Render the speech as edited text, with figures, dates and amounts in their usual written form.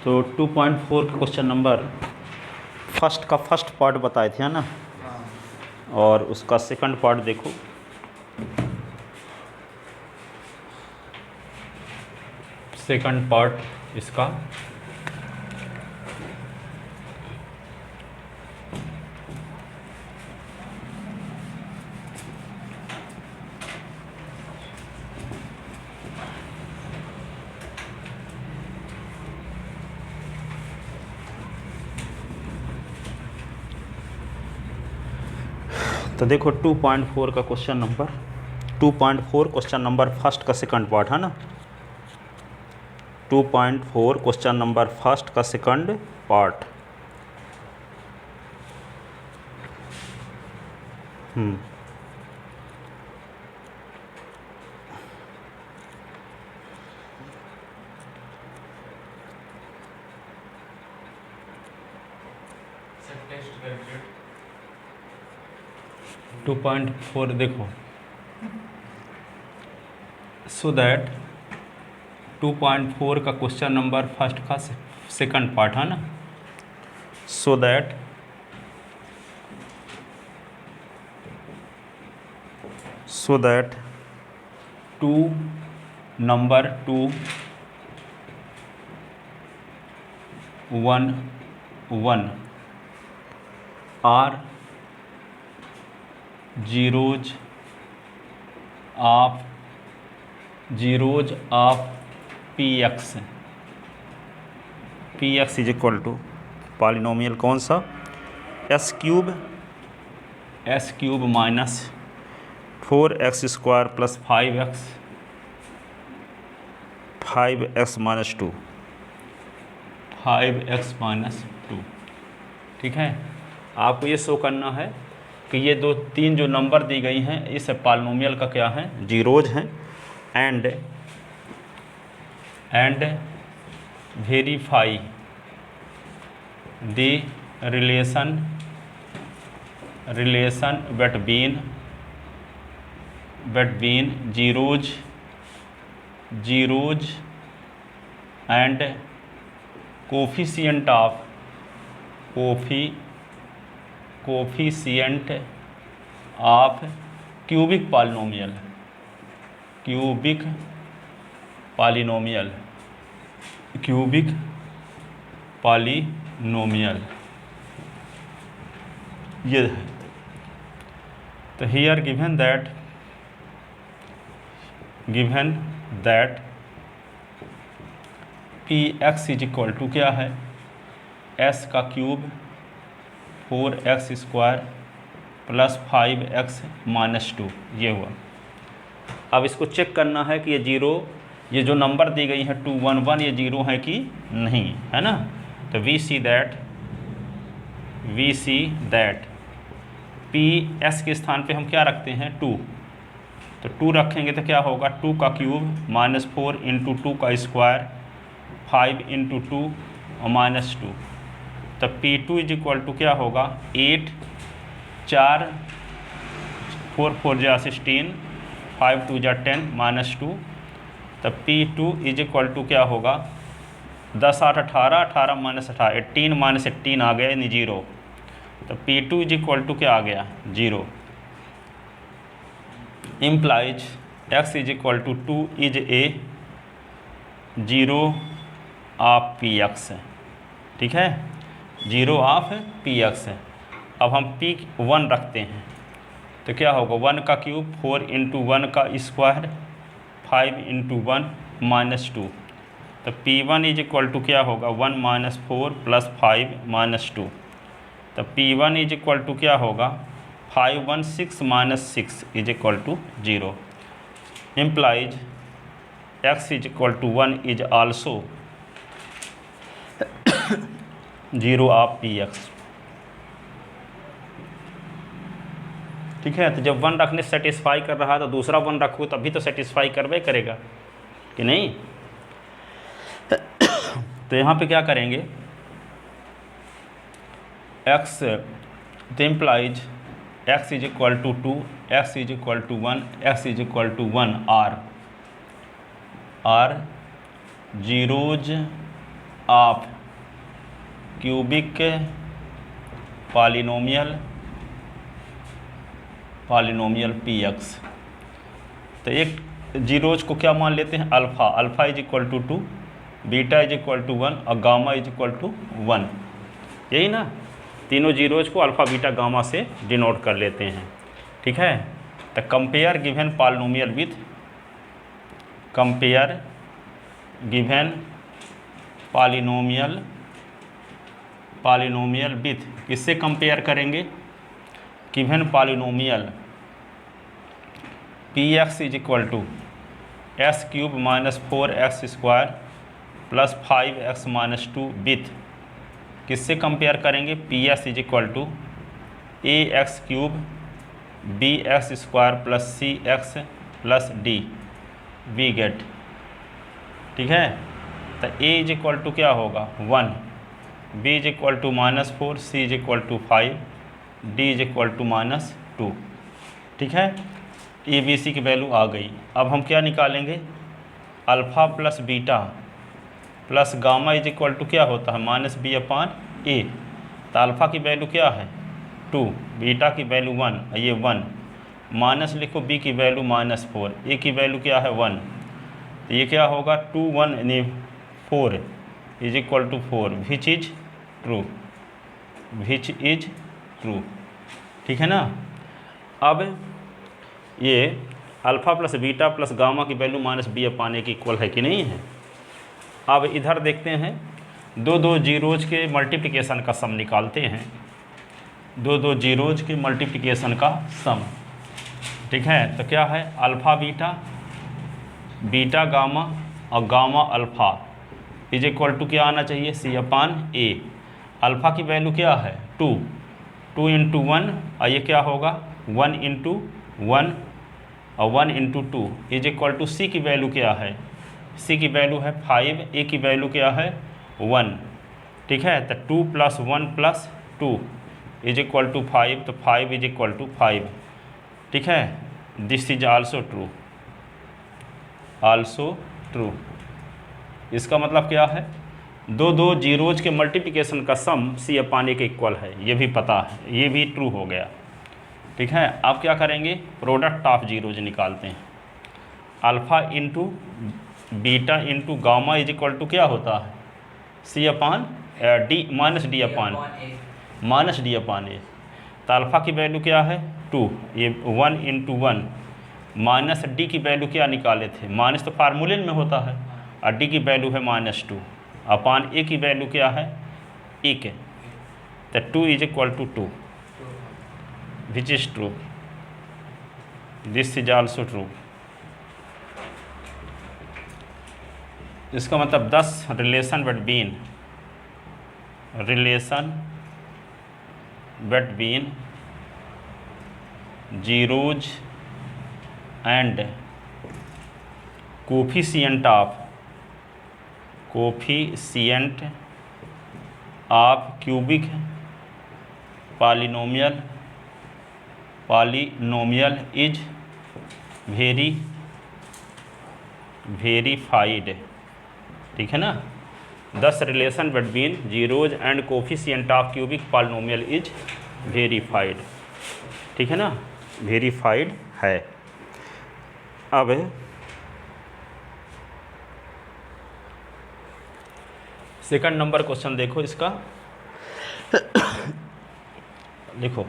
तो 2.4 का question number first का फर्स्ट पार्ट बताए थे ना, और उसका सेकंड पार्ट देखो। सेकंड पार्ट इसका तो देखो 2.4 का question number 2.4 question number first का सेकंड पार्ट है ना। 2.4 क्वेश्चन नंबर फर्स्ट का second part. Two point four देखो, सो दैट 2.4 का क्वेश्चन नंबर फर्स्ट का सेकंड पार्ट है ना। So that two number 211 are zeros of px is equal to polynomial कौन सा, S cube minus 4x² plus 5x minus 2 ठीक है। आपको ये शो करना है कि ये तीन जो नंबर दी गई हैं इस पॉलिनोमियल का क्या है, जीरोज हैं। And verify the relation between zeros and coefficient of cubic polynomial ये है। तो here given that px is equal to क्या है, s का cube 4x² plus 5x minus 2 ये हुआ। अब इसको चेक करना है कि ये जो नंबर दी गई है 211 ये जीरो है कि नहीं, है ना। तो we see that P S के स्थान पे हम क्या रखते हैं 2, तो 2 रखेंगे तो क्या होगा 2 का क्यूब माइनस 4 इंटू 2 का स्क्वायर 5 इंटू 2 और माइनस 2। तो P2 इज इक्वल टू क्या होगा 8 4 4 4 जा 16 5 2 जा 10 माइनस 2। तो P2 इज इक्वल टू क्या होगा 10 8 18 18 माइनस 18 18 माइनस 18 आ गया यानी 0। तो P2 इज इक्वल टू क्या आ गया 0। Implies x is equal to 2 is a zero of px है, ठीक है, जीरो ऑफ px है। अब हम P1 रखते हैं तो क्या होगा 1 का क्यूब 4 इंटू 1 का स्क्वायर 5 इंटू 1 माइनस 2। तो P1 इज इक्वल टू क्या होगा 1 माइनस 4 प्लस 5 माइनस 2। तो P1 इज इक्वल टू क्या होगा 5 1 6 minus 6 is equal to 0। Implies x is equal to 1 is also zero of px, ठीक है। तो जब 1 रखने सेटिस्फाई कर रहा है तो दूसरा 1 रखो तभी तो सेटिस्फाई करवे करेगा कि नहीं। तो यहाँ पे क्या करेंगे x, तो implies x is equal to 2 x is equal to 1 x is equal to 1 are zeros of cubic polynomial P X. तो एक जीरोज को क्या मान लेते हैं, alpha. Alpha is equal to 2, beta is equal to 1 और gamma is equal to 1। यही ना, तीनों जीरोज को अल्फ़ा बीटा गामा से डिनोट कर लेते हैं। ठीक है, तो compare given polynomial with, compare given polynomial with, किससे कंपेयर करेंगे, given polynomial P x is equal to x cube minus 4x square plus 5x minus 2 with, किससे कंपेयर करेंगे, P S is equal to a x cube b x square plus c x plus d, we get. ठीक है, तो ए is equal to क्या होगा 1, b is equal to -4, c is equal to 5, d is equal to -2। ठीक है, A B C की value आ गई। अब हम क्या निकालेंगे, alpha plus beta plus gamma is equal to क्या होता है, -b/a। तो अल्फ़ा की वैल्यू क्या है 2, बीटा की वैल्यू 1, ये 1, माइनस लिखो, बी की वैल्यू -4, ए की वैल्यू क्या है 1। तो ये क्या होगा 2 1 यानी 4 is equal to 4, which is true. ठीक है ना। अब ये alpha plus beta plus gamma की वैल्यू -b/a की इक्वल है कि नहीं है। अब इधर देखते हैं, दो जीरोज के मल्टीप्लिकेशन का सम निकालते हैं, दो जीरोज के मल्टीप्लिकेशन का सम। ठीक है, तो क्या है, अल्फ़ा बीटा, बीटा गामा और gamma alpha is equal to क्या आना चाहिए, c/a। अल्फ़ा की वैल्यू क्या है 2 × 1 और ये क्या होगा 1 × 1 और 1 × 2 इज इक्वल टू सी की वैल्यू क्या है, सी की वैल्यू है 5, ए की वैल्यू क्या है 1। ठीक है, तो 2 + 1 + 2 इज इक्वल टू 5, तो 5 इज इक्वल टू 5। ठीक है, दिस इज आल्सो ट्रू। इसका मतलब क्या है, दो जीरोज के मल्टीप्लिकेशन का सम c/a के इक्वल है, ये भी पता है, ये भी ट्रू हो गया। ठीक है, आप क्या करेंगे, प्रोडक्ट ऑफ जीरोज निकालते हैं। Alpha into beta into gamma is equal to क्या होता है, c/d -d/a। तो अल्फ़ा की वैल्यु क्या है 2, ये 1 × 1 माइनस डी की वैल्यू क्या निकाले थे, माइनस तो फार्मूले में होता है, और डी की वैल्यू है -2 अपान ए की वैल्यू क्या है 1। तो 2 is equal to 2, which is true, this is also true. इसका मतलब 10 relation between zeros and coefficient of cubic polynomial is verified. ठीक है ना, 10 relation between zeros and coefficient of cubic polynomial is verified. ठीक है ना, वेरीफाइड है। अब सेकंड नंबर क्वेश्चन देखो इसका। लिखो